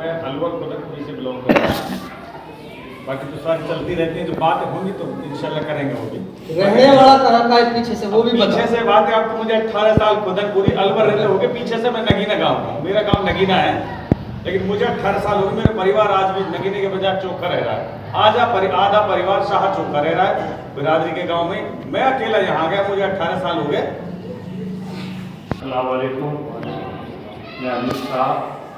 मैं अलवर कोदकपुरी से बिलोंग करता हूँ। बाकी तो सारी चलती रहती है, जो बातें होंगी तो इंशाल्लाह करेंगे वो भी। रहने वाला कहाँ का है पीछे से, वो भी पीछे से बात है। आपको मुझे 18 साल कोदकपुरी अलवर रहते हो गए। पीछे से मैं नगीना गाँव का, मेरा गाँव नगीना है, लेकिन मुझे 18 साल हो गए। मेरा परिवार आज भी नगीने के बजाय चौका रह रहा है। आधा परिवार शाह चौका रह रहा है बिरादरी के गाँव में। मैं अकेला यहाँ गया, मुझे 18 साल हो गए। अस्सलाम वालेकुम। मैं अमित शाह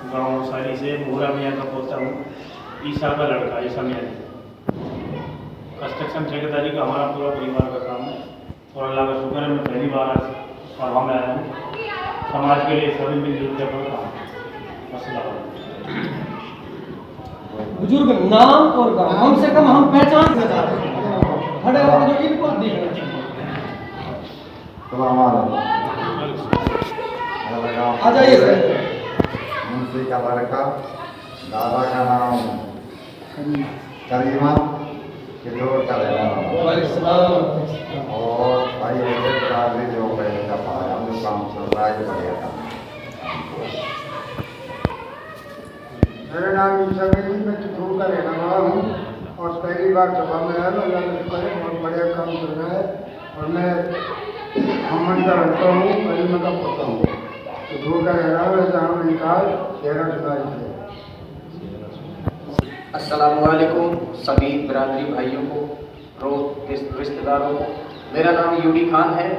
गाँव सारी से मोहरा मियाँ का पोता हूँ। ईसा का लड़का ईसा मियाँ। कंस्ट्रक्शन ठेकेदारी का हमारा पूरा परिवार का काम है और अल्लाह का शुक्र है मैं पहली बार आज सभा में आया हूँ। समाज के लिए सभी मिलजुल के अपना काम। अस्सलाम वालेकुम। बुजुर्ग नाम और गाँव कम से कम हम पहचान कर जाते हैं। खड़े होकर जो इनको देखना चाहिए। आ जाइए सर। मुंशी का लड़का, दादा का नाम करीमा, किशोर का रहना और भाई ऐसे जो पहले का पाया हम लोग काम चल रहा है बढ़िया था। मेरा नाम ईसा मेरी, मैं चित्तौड़ का रहने वाला हूँ और पहली बार सभा में आया। अल्लाह का शुक्र है, बहुत बढ़िया काम चल रहा है और मैं अमन का लड़का हूँ, करीमा का पोता हूँ। चित्तौड़ का रहना है, जहाँ निकाल चेहरा सुधारी है। अस्सलामुअलैकुम सभी बिरादरी भाइयों को, रिश्तेदारों को। मेरा नाम यूडी खान है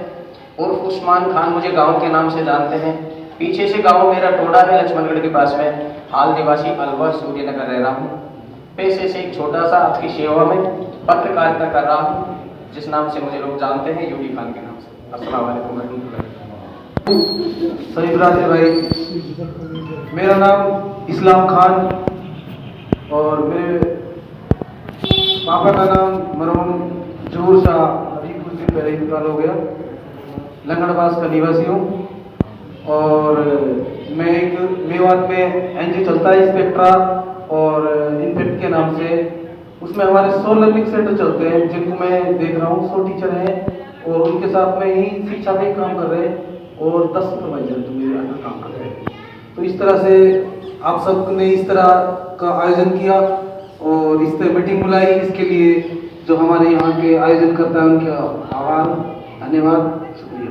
और उस्मान खान मुझे गांव के नाम से जानते हैं। पीछे से गांव मेरा टोडा है लक्ष्मणगढ़ के पास में। हाल निवासी अलवर सूर्यनगर रह रहा हूँ। पेशे से एक छोटा सा आपकी सेवा में पत्रकारिता कर रहा हूँ, जिस नाम से मुझे लोग जानते हैं, यूडी खान के नाम से। अस्सलाम वालेकुम सभी बिरादरी भाई, मेरा नाम इस्लाम खान और मेरे पापा का नाम मरहूम जरूर शाह अभी कुछ दिन पहले इंतकाल हो गया। लंगड़बास का निवासी हूँ और मैं एक मेवात में एनजीओ चलता है इंस्पेक्ट्रा और इनफेक्ट के नाम से। उसमें हमारे 100 लर्निंग सेंटर चलते हैं, जिनको मैं देख रहा हूँ। 100 टीचर हैं और उनके साथ में ही शिक्षा में काम कर रहे हैं और 10 सुपरवाइजर जो मेरे अंदर काम कर रहे हैं। तो इस तरह से आप सबने इस तरह का आयोजन किया और इस तरह मीटिंग बुलाई, इसके लिए जो हमारे यहाँ के आयोजन करता है उनके आभार, धन्यवाद, शुक्रिया।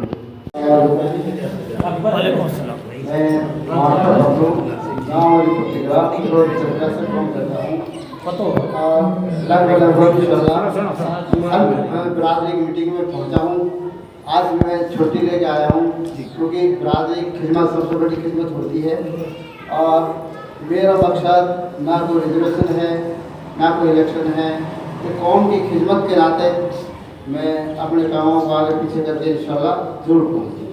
बिरादरी की मीटिंग में पहुँचा हूँ। आज मैं छुट्टी लेके आया हूँ क्योंकि बिरादरी की खिदमत सबसे बड़ी खिदमत होती है और मेरा मकसद ना कोई रिजर्वेशन है ना कोई इलेक्शन है। तो कौम की खिदमत के नाते मैं अपने कामों को आगे पीछे करके इंशाल्लाह जरूर पहुँचूँ।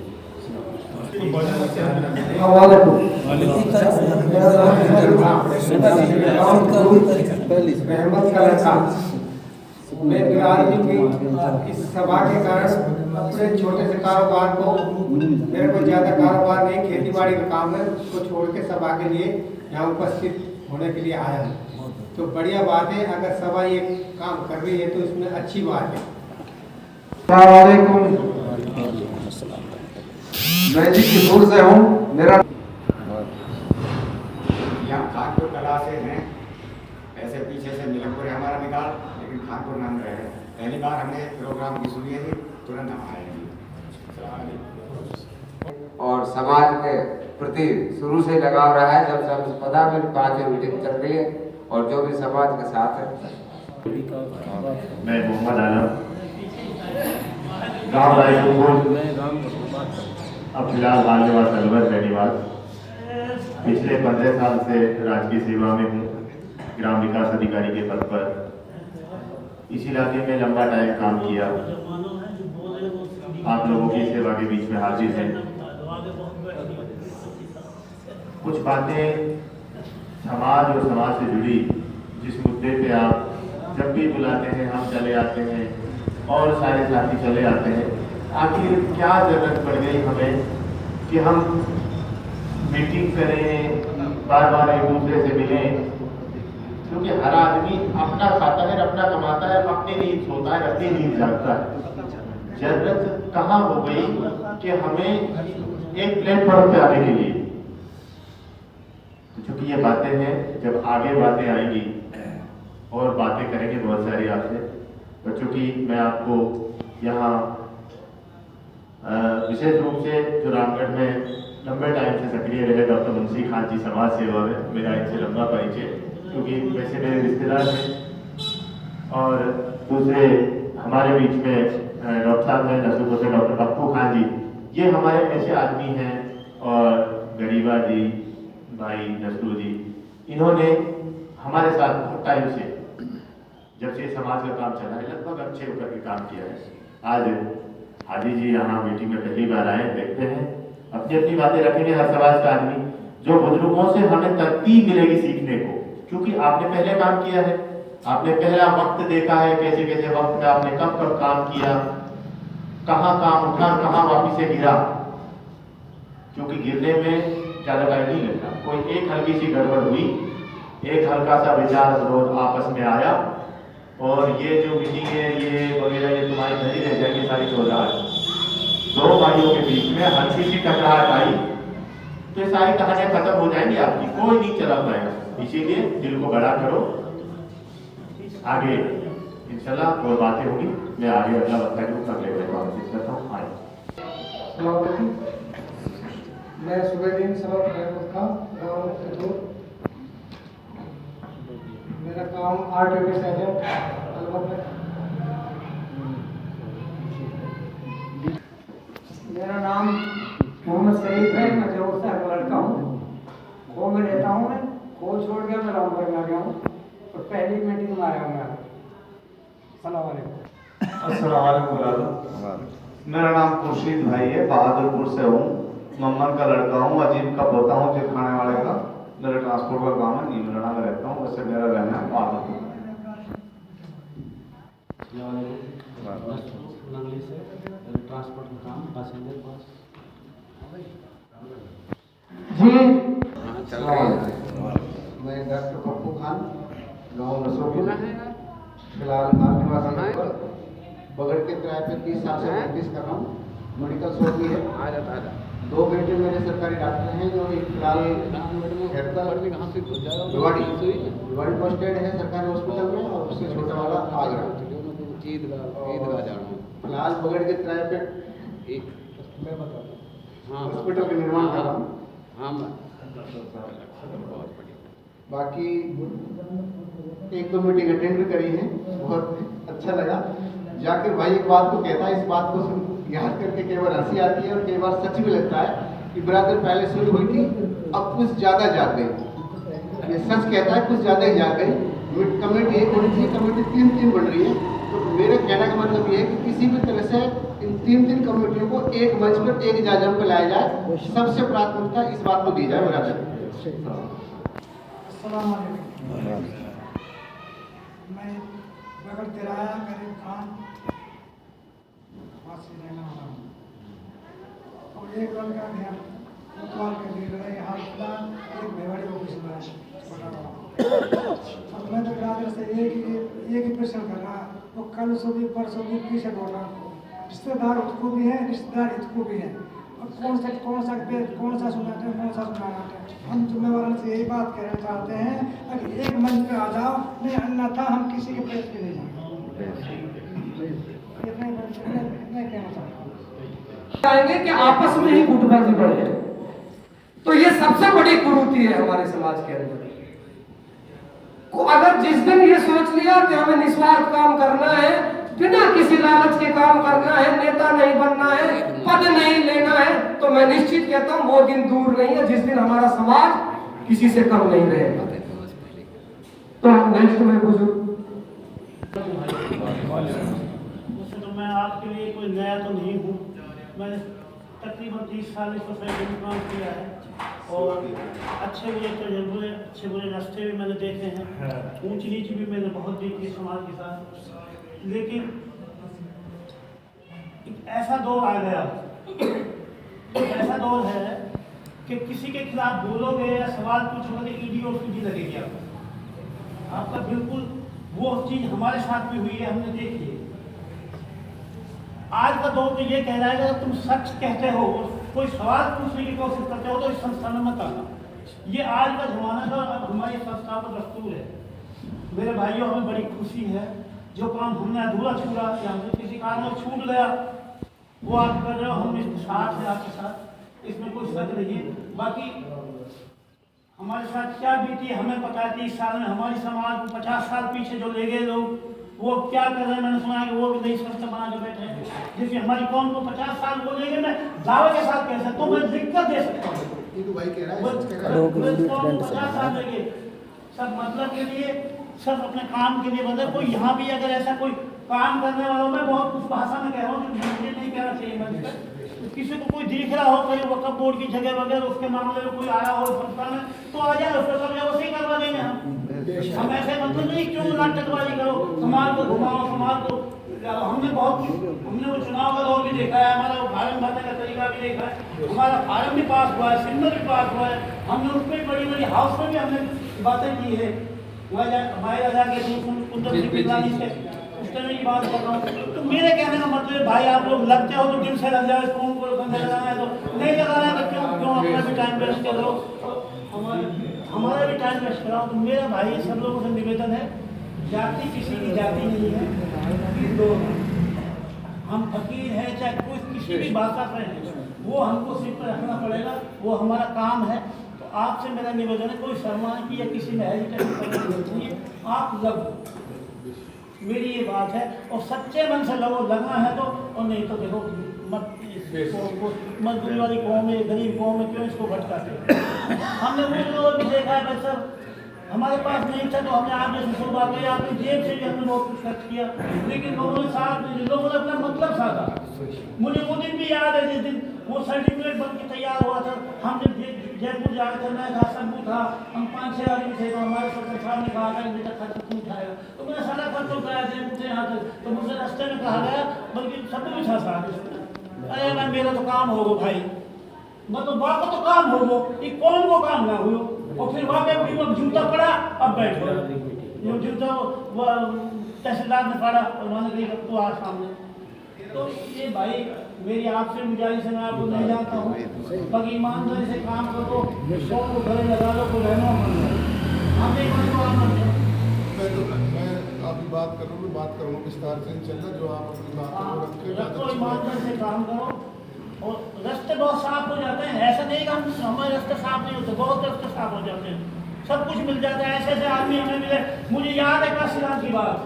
मैं बिरादरी की इस सभा के कारण अपने छोटे से कारोबार को, मेरे को ज़्यादा कारोबार नहीं, खेती बाड़ी का काम है, उसको छोड़ के सभा के लिए यहाँ उपस्थित होने के लिए आया हूँ। तो बढ़िया बात है, अगर सभा ये काम कर रही है तो इसमें अच्छी बात है। मैं जी किशोर से हूँ। मेरा यहाँ खानपुर कला से हैं, ऐसे पीछे से मिलनपुर है हमारा निकाल, लेकिन खानपुर नाम रहे हैं। पहली बार हमने प्रोग्राम की सुनी है, तुरंत हम आए हैं। और समाज के प्रति शुरू से लगाव रहा है। जब से हम पता में 5 मीटिंग चल रही है और जो भी समाज के साथ है। मैं मोहम्मद आलम, गाँव रायपुर, अब फिलहाल हाल निवास अलवर का निवास। पिछले 15 साल से राजकीय सेवा में हूँ, ग्राम विकास अधिकारी के पद पर। इस इलाके में लंबा टाइम काम किया। आप लोगों की सेवा के बीच में हाजिर हैं। कुछ बातें समाज और समाज से जुड़ी, जिस मुद्दे पे आप जब भी बुलाते हैं हम चले आते हैं और सारे साथी चले आते हैं। आखिर क्या जरूरत पड़ गई हमें कि हम मीटिंग करें, बार बार एक दूसरे से मिलें? क्योंकि हर आदमी अपना खाता है, अपना कमाता है, अपनी नींद सोता है, अपनी नींद जागता है। जरूरत कहाँ हो गई कि हमें एक प्लेटफॉर्म पे आने के लिए चूँकि ये बातें हैं, जब आगे बातें आएंगी और बातें करेंगे बहुत सारी आपसे, तो चूँकि मैं आपको यहाँ विशेष रूप से जो रामगढ़ में लंबे टाइम से सक्रिय रहे डॉक्टर मुंशी खान जी समाज सेवा में, मेरा इनसे लंबा परिचय, क्योंकि वैसे मेरे रिश्तेदार हैं। और दूसरे हमारे बीच में डॉक्टर साहब हैं नसूर से डॉक्टर पप्पू खान जी, ये हमारे ऐसे आदमी हैं। और गरीबा जी, भाई नसूर जी, इन्होंने हमारे साथ बहुत टाइम से, जब से समाज का काम चला है, लगभग अच्छे होकर के काम किया है। आज हाजी जी यहाँ मीटिंग में पहली बार आए, देखते हैं अपनी अपनी बातें रखेंगे हर समाज का आदमी। जो बुजुर्गों से हमें तरतीब मिलेगी सीखने को, क्योंकि आपने पहले काम किया है, आपने पहला वक्त देखा है, कैसे कैसे वक्त में आपने कब कब काम किया, कहाँ काम उठा, कहाँ वापिस से गिरा, क्योंकि गिरने में ज़्यादा टाइम नहीं लगता। कोई एक हल्की सी गड़बड़ हुई, एक हल्का सा विचार विरोध आपस में आया, और ये जो मीटिंग है ये वगैरह ये तुम्हारी नहीं रह जाएंगे सारी 2000। दो भाइयों के बीच में हल्की सी टकराहट आई तो ये सारी कहानियां खत्म हो जाएंगी आपकी, कोई नहीं चला पाएगा। इसीलिए दिल को बड़ा करो, आगे इंशाल्लाह और बातें होगी। मैं आगे अगला वक्ता जो अगले बातचीत करता हूँ। आए मैं सुबेदीन सलाम अहमद खान, गाँव खजूर। मेरा काम RTO एजेंट अलवर में। मेरा नाम मोहम्मद सईद है, मैं जरूर से लड़का हूँ। खो में रहता हूँ, मैं खो छोड़ गया, मैं रामगढ़ में आ गया हूँ और पहली मीटिंग में आया हूँ मैं। अस्सलाम वालेकुम। मेरा नाम खुर्शीद भाई है, बहादुरपुर से हूँ, मम्मन का लड़का हूँ, अजीब का पोता हूँ, जिप खाने वाले का। मेरा ट्रांसपोर्ट का काम है, नीमराना में रहता हूँ, वैसे मेरा रहना है बहादुरपुर। ट्रांसपोर्ट का काम पैसेंजर पास जी। मैं डॉक्टर पप्पू खान, गाँव नसूरपुर, फिलहाल खान निवासी पर बगड़ के किराए पे 30 साल से प्रैक्टिस कर रहा हूँ। मेडिकल शॉप भी है। 2 बेटे मेरे सरकारी डॉक्टर हैं, जो फिलहाल रिवाड़ी पोस्टेड है सरकारी हॉस्पिटल में, और उससे छोटा वाला आगरा। फिलहाल बगड़ के किराए पे एक हॉस्पिटल का निर्माण कर रहा हूँ। बाकी 1-2 मीटिंग अटेंड करी है, बहुत अच्छा लगा। जाकिर भाई एक बात को कहता है, इस बात को याद करके कई बार हंसी आती है और कई बार सच भी लगता है कि ब्रदर पहले शुरू हुई थी, अब कुछ ज़्यादा जाग गई। ये सच कहता है, कुछ ज़्यादा ही जाग गई। कमेटी एक होनी चाहिए, कमेटी 3 बन रही है। तो मेरे कहने का मतलब ये है कि किसी भी तरह से इन 3 कमेटियों को एक मंच पर, एक जाजम पर लाया जाए, सबसे प्राथमिकता इस बात को दी जाए। ब्रदर मैं बगड़ तिराया गरीब खान वहाँ से रहना वाला हूँ, और एक लड़का गया कोतवाल के लिए रहे यहाँ फिलहाल एक मेवाड़ी ऑफिस में छोटा बड़ा। और मैं तो ब्रादर से एक ही प्रश्न कर रहा, वो कल सुबह परसों भी पीछे बोल रहा हूँ, रिश्तेदार उसको भी है, रिश्तेदार इसको भी है, और कौन सा सुनाते हैं, कौन सा सुनाना है। हम जिम्मेवारों से यही बात कहना चाहते हैं, अगर एक मंच पे आ जाओ, नहीं अन्यथा हम किसी के पेट पे नहीं जाएंगे कि आपस में ही गुटबाजी बढ़ जाए। तो ये सबसे बड़ी कुरीति है हमारे समाज के अंदर। अगर जिस दिन ये सोच लिया कि हमें निस्वार्थ काम करना है, बिना किसी लालच के काम करना है, नेता नहीं बनना है, पद नहीं लेना है, तो मैं निश्चित कहता हूँ वो दिन दूर नहीं है जिस दिन हमारा समाज किसी से कम नहीं रहेगा। तो नेक्स्ट में बुजुर्ग, तो मैं आपके लिए कोई नया तो नहीं हूँ। मैं तकरीबन 30 साल इस सोसाइटी में काम किया है, और अच्छे बुरे तजुर्बे, अच्छे बुरे रास्ते भी मैंने देखे हैं, ऊंच नीच भी मैंने बहुत देखी समाज के साथ। लेकिन एक ऐसा दौर आ गया, ऐसा दौर है कि किसी के खिलाफ बोलोगे या सवाल पूछोगे तो ईडी और सीडी लगेगी आपका। बिल्कुल वो चीज़ हमारे साथ भी हुई है, हमने देखी है। आज का दौर तो ये कह रहा है कि तुम सच कहते हो, कोई सवाल पूछने की कोशिश करते हो तो इस संस्थान में मत आना। ये आज का जमाना का हमारी संस्था का दस्तूर है। मेरे भाइयों, हमें बड़ी खुशी है, जो काम हमने अधूरा छोड़ा या हमसे किसी कारण में छूट गया वो आप कर रहे हो, हम इसके साथ हैं, आपके साथ, इसमें कोई शक नहीं है। बाकी हमारे साथ क्या बीती हमें पता है। 30 साल में हमारी समाज को 50 साल पीछे जो ले गए लोग, वो क्या कर रहे हैं, मैंने सुना है कि वो भी नई संस्था बना के बैठे हैं, जिससे हमारी कौम को 50 साल को ले गए। मैं दावे के साथ कह सकता हूँ, मैं दिक्कत दे सकता हूँ। 50 साल लगे सब मतलब के लिए, सब अपने काम के लिए बदल। कोई यहाँ भी अगर ऐसा कोई काम करने वालों में बहुत कुछ भाषा में कह रहा हूँ, मुझे नहीं कहना चाहिए मंच पर, किसी को कोई दिख रहा हो कहीं वक्फ बोर्ड की जगह वगैरह उसके मामले में कोई आया हो संस्था में, तो आ जाए, उसको सब जगह उसे करवा देंगे हम ऐसे मतलब नहीं क्यों नाटकबाजी करो, समाज को घुमाओ, समाज को। हमने वो चुनाव का दौर भी देखा है, हमारा वो फार्म भरने का तरीका भी देखा है, हमारा फार्म भी पास हुआ है, सिंबल भी पास हुआ है, हमने उसमें बड़ी बड़ी हाउस में भी हमने बातें की है। हमारे राजा के कुंदन सिंह पिलानी से उस तरह की बात कर रहा हूँ। तो मेरे कहने का मतलब भाई, आप लोग लगते हो तो दिल से लग जाओ, फोन को लगाना है तो नहीं लगाना है, तो क्यों अपना भी टाइम वेस्ट करो, हमारा भी टाइम वेस्ट कराओ। तो मेरा भाई सब लोगों से निवेदन है, जाति किसी की जाति नहीं है, तो हम फकीर हैं चाहे कोई किसी भी भाषा पर है, वो हमको सिर पर रखना पड़ेगा, वो हमारा काम है। तो आपसे मेरा निवेदन है, कोई शर्माने की या किसी में हेजिटेशन करने की जरूरत नहीं है, आप लगो, मेरी ये बात है। और सच्चे मन से लगो, लगना है तो, और नहीं तो देखो मत मजदूरी वाली कौम है, गरीब कौम है, क्यों इसको भटकाते। हमने वो लोग भी देखा है, सर हमारे पास नहीं था तो हमने आप जैसे शुरुआत की, आपने जेब से भी हमने बहुत कुछ खर्च किया, लेकिन लोगों ने साथ लोगों ने अपना मतलब साधा। मुझे वो दिन भी याद है जिस दिन वो सर्टिफिकेट बन के तैयार हुआ था, हम जब जयपुर जा रहे थे, मैं था, सबू था, हम 5-6 आदमी थे, तो हमारे सरपंच साहब ने कहा था कि बेटा खर्च क्यों उठाएगा, तो मैंने सारा खर्च उठाया जयपुर से यहाँ तक। तो मुझसे रास्ते में कहा गया, बल्कि सबू भी था साथ, अरे मैं मेरा तो काम हो गो भाई, मतलब वाकई तो काम हो गो, ये कौन को काम ना हुआ। और फिर वाकई वो जूता पड़ा, अब बैठ गया, जो जूता वो तहसीलदार ने पड़ा और उन्होंने कही तो आ सामने। तो ये भाई मेरी आपसे गुजारिश है, मैं आपको नहीं जानता हूँ, बाकी ईमानदारी से काम करो, शौक को गले लगा लो, कोई रहना मन हम नहीं मैं अभी बात करूँगा विस्तार से इंशाल्लाह, जो आप अपनी बात को ईमानदारी से काम करो। और रास्ते बहुत साफ हो जाते हैं, ऐसा नहीं कि हमारे रास्ते साफ नहीं होते, बहुत रास्ते साफ हो जाते हैं, सब कुछ मिल जाता है। ऐसे ऐसे आदमी हमें मिले, मुझे याद है काशीराम की बात,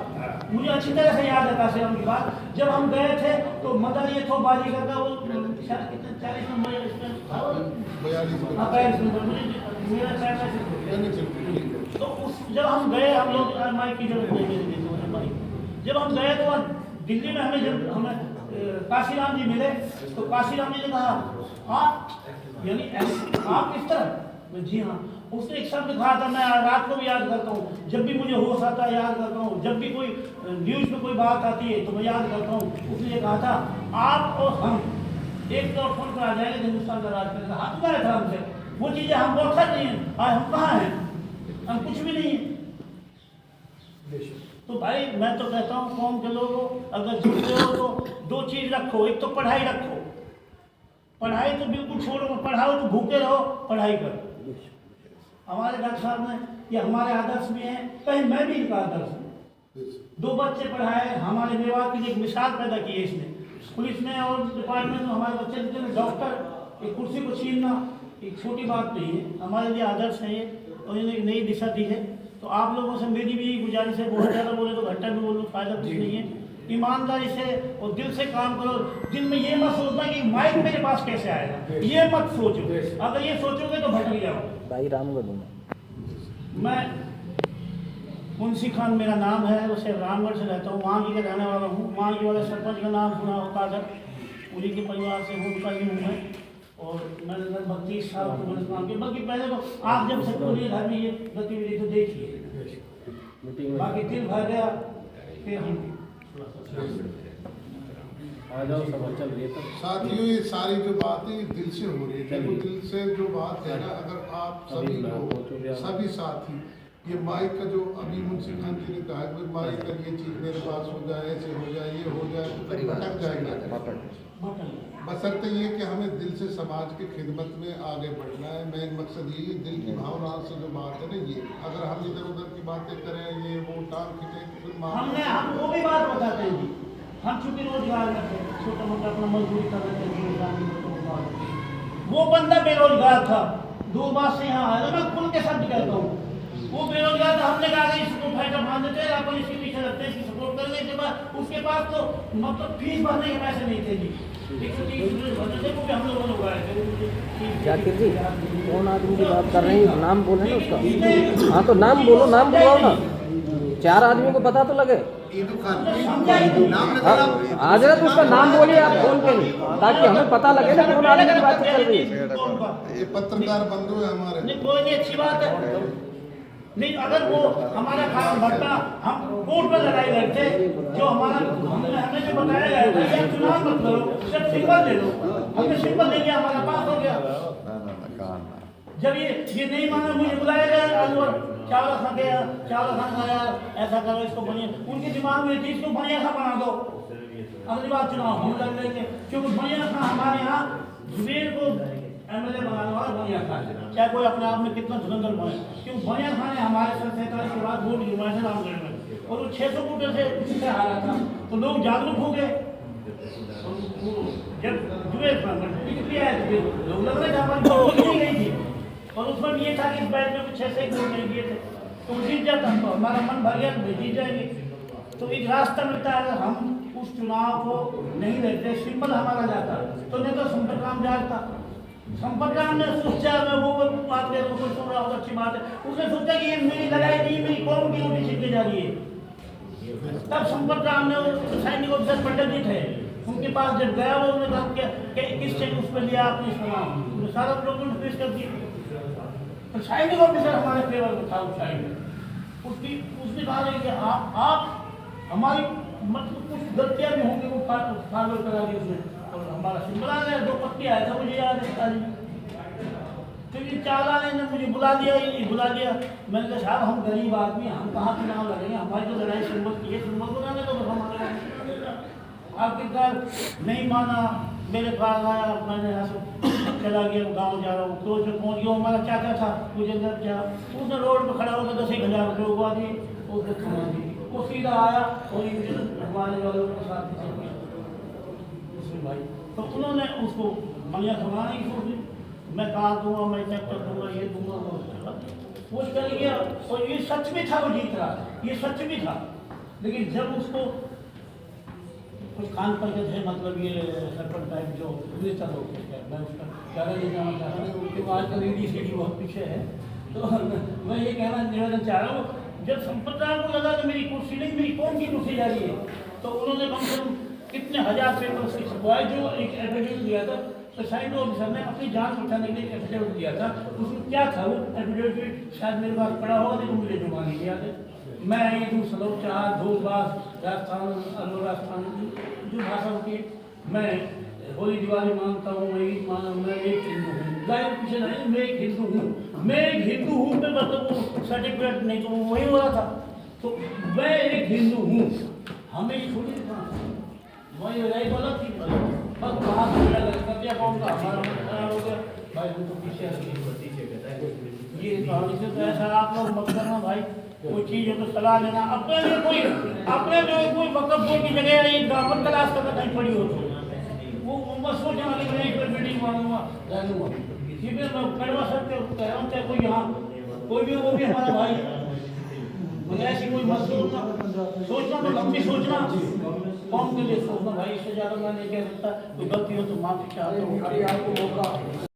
मुझे अच्छी तरह से याद है काशीराम की बात। जब हम गए थे तो मदन ये थो बाजी करता, वो 40 नंबर इसमें 42 नंबर मेरा तो जब हम गए, हम लोग माइक की जरूरत नहीं थी, जब हम गए तो दिल्ली में हमें काशीराम जी मिले, तो काशीराम जी ने कहा आप यानी आप किस तरह, जी हाँ। उसने एक शब्द कहा था, मैं रात को भी याद करता हूँ, जब भी मुझे होश आता है याद करता हूँ, जब भी कोई न्यूज़ में कोई बात आती है तो मैं याद करता हूँ। उसने ये कहा था, आप और हम एक तो फोन पर आ जाएंगे, हिंदुस्तान का राज करेगा, हाथ उठाया था हमसे, वो चीज़ें हम बहुत खर्च नहीं है, आज हम कहाँ हैं, हम कुछ भी नहीं है। तो भाई मैं तो कहता हूँ कौम के लोगों, अगर जुड़ते हो तो 2 चीज़ रखो, एक तो पढ़ाई रखो, पढ़ाई तो बिल्कुल छोड़ो, पढ़ाओ तो भूखे रहो, पढ़ाई करो। हमारे डॉक्टर साहब ने, ये हमारे आदर्श भी हैं, कहीं मैं भी इनका आदर्श हूँ। 2 बच्चे पढ़ाए, हमारे मेवात की एक मिसाल पैदा की है इसने, पुलिस ने और डिपार्टमेंट में हमारे बच्चे डॉक्टर, एक कुर्सी को छीनना एक छोटी बात नहीं है, हमारे लिए आदर्श है ये, और इन्हें एक नई दिशा दी है। तो आप लोगों से मेरी भी गुजारिश है, बहुत ज़्यादा बोले तो घंटा भी बोलो, फायदा कुछ नहीं है। ईमानदारी से और दिल से काम करो, दिल में ये मत सोचना कि माइक मेरे पास कैसे आएगा, ये मत सोचो, अगर ये सोचोगे तो भटक जाओ। भाई रामगढ़ मैं मुंशी खान मेरा नाम है, वैसे रामगढ़ से रहता हूँ, वहाँ की रहने वाला हूँ। वहाँ के वाले सरपंच का नाम सुना होता, अगर उन्हीं के परिवार से हूँ, उनका ही हूँ मैं, और मैंने लगभग 30 साल को मैंने काम किया। बाकी पहले तो आप जब से पूरी घर में ये गतिविधि तो देखिए, बाकी दिल भर गया, फिर हम साथियों ये सारी जो बातें दिल से हो रही है, दिल से जो बात है ना, अगर आप सभी लोग, सभी साथी ये माइक का जो अभी मुंशी खान जी ने कहा है कि माइक का ये चीज़ मेरे पास हो जाए, ऐसे हो जाए, ये हो जाए, तो भटक जाएगा। बशर्ते ये कि हमें दिल से समाज की खिदमत में आगे बढ़ना है। मेन मकसद यही है, दिल की भावना से जो बात है ना, ये अगर हम इधर उधर की बातें करें, ये वो टांग खींचे, तो फिर हम वो भी बात बताते हैं जी। हम चूंकि रोजगार करते हैं, छोटा मोटा अपना मजदूरी कर रहे थे, वो बंदा बेरोजगार था, दूरबाद से यहाँ आया, मैं खुल के सब कहता हूँ, वो बेरोजगार था। हमने कहा इसको फायदा मान देते हैं, अपन इसके पीछे रखते हैं, इसकी सपोर्ट करने के बाद उसके पास तो मतलब फीस भरने के पैसे नहीं थे जी। 130 भरने थे, वो भी हम लोगों ने उगाए थे। जाकिर जी, कौन आदमी की बात कर रहे हैं? नाम बोले ना उसका। हाँ तो नाम बोलो, नाम बुलाओ ना, 4 आदमियों को पता तो लगे। हाँ, आ जाए तो उसका नाम बोलिए आप फोन पे, ताकि हमें पता लगे ना कौन आदमी की बात चल रही है। ये पत्रकार बंधु है हमारे। नहीं कोई नहीं, अच्छी बात है। नहीं अगर वो हमारा काम भरता, हम कोर्ट में लड़ाई लड़ते, जो हमारा हमें जो बताया गया था, या चुनाव मत करो, सिर्फ सिंबल ले लो, हमने सिंबल ले लिया, हमारा पास हो गया। जब ये नहीं माना, मुझे बुलाया गया, चावल खा गया, चावल खाया, ऐसा करो, इसको बढ़िया, उनके दिमाग में थी इसको बढ़िया सा बना दो, अगली बार चुनाव हम लड़ लेंगे। क्योंकि बढ़िया खा हमारे यहाँ जुबेर को MLA बनाने वाला बढ़िया खा है, चाहे कोई अपने आप में कितना धुरंधर बने, क्योंकि बढ़िया खान ने हमारे सर 47 के बाद वोट गिरवाए थे रामगढ़ में, और वो 600 वोटों से हारा था, तो लोग जागरूक हो गए। जब जुबेर लोग लग रहे थे हमारी वोट नहीं गई थी, और उसमें ये था कि इस बैठ में कुछ ऐसे वोट नहीं दिए थे, तो जीत जाता, तो हमारा मन भर गया, जीत जाएंगे। तो एक रास्ता मिलता है, अगर हम उस चुनाव को नहीं लड़ते, सिंपल हमारा जाता, तो नहीं तो संपर्क काम जाता। संपर्क ने सोचा, मैं वो बात कर कोई सुन रहा होगा, अच्छी बात है, उसने सोचा कि ये मेरी लड़ाई नहीं, मेरी कौम की रोटी छिपके जा रही है। तब संपर्क ने सैनिक ऑफिसर पंडित जी थे, उनके पास जब गया, वो उन्होंने कहा कि किस चीज उस पर लिया आपने इस नाम, सारा डॉक्यूमेंट पेश कर दिया। तो सैनिक ऑफिसर हमारे फेवर में था उस टाइम में, उसने कहा कि आप हमारी मतलब कुछ गलतियां भी होंगी, वो फार्मर करा दी उसने, और हमारा सिंबल आ गया, 2 पत्ती आया था, मुझे याद है। तो ये चाला ने मुझे बुला दिया, मैंने कहा साहब हम गरीब आदमी, हम कहाँ चुनाव लड़ेंगे, हमारी तो लड़ाई सिंबल की है, सिंबल बनाने तो हमारे आखिरकार नहीं माना, मेरे पास आया, मैंने यहाँ से चला गया, गाँव जा रहा हूँ, तो जो पहुँच गया, हमारा चाचा था, मुझे घर जा, उसने रोड पर खड़ा होकर 10,000 रुपये उगा दिए, उसने थमा दी, वो सीधा आया और हमारे वालों के साथ चल गया भाई। तो उन्होंने उसको बढ़िया थमाने की सोची, मैं कार दूंगा, मैं ट्रैक्टर दूंगा, ये दूंगा, वो चल गया, और ये सच में था, वो जीत रहा, ये सच भी था। लेकिन जब उसको कुछ खान पर के थे, मतलब ये सरपंच टाइप जो नेता लोग थे, मैं उसका ज़्यादा नहीं जाना चाहता हूँ, क्योंकि आजकल ED बहुत पीछे है, तो मैं ये कहना निवेदन चाह रहा हूँ, जब संप्रदाय को लगा कि मेरी कुर्सी नहीं, मेरी कौन की कुर्सी जा रही है, तो उन्होंने कम से कम कितने 1000 पेपर उसकी छपवाए, जो एक एफिडेविट दिया था, तो साइंस ऑफिसर ने अपनी जान उठाने के लिए एफिडेविट दिया था। उसमें क्या था, वो एफिडेविट शायद मेरे पास पड़ा होगा, लेकिन मुझे जुमा नहीं दिया था। मैं ये दूर सलोक चार धूलबास राजस्थान राजस्थान जो भाषा होती है, मैं होली दिवाली मानता हूँ, मैं ईद माना, मैं एक हिंदू हूँ, गाय पीछे नहीं, मैं एक हिंदू हूँ, मैं एक हिंदू हूँ, मैं मतलब सर्टिफिकेट नहीं तो वही हो रहा था, तो मैं एक हिंदू हूँ, हमें ये छोटी वही हो जाए गलत थी, बस वहाँ से कौन का हमारा खराब हो गया भाई, उनको पीछे ये कहानी से तो ऐसा आप लोग मत करना भाई, कोई चीज़ हो तो सलाह लेना, अपने जो कोई वक़्फ़ बोर्ड की जगह एक ब्राह्मण तलाश करना कहीं पड़ी हो तो वो बस सोचना कि मैं एक मीटिंग मांगूंगा रह लूँगा, ये भी मैं करवा सकते हो, चाहे कोई यहाँ कोई भी, वो भी हमारा भाई, ऐसी कोई मत सोचना तो लंबी सोचना, कौन के लिए सोचना भाई, इससे ज़्यादा मैं नहीं कह सकता, कोई गलती हो तो माफी चाहता हूँ।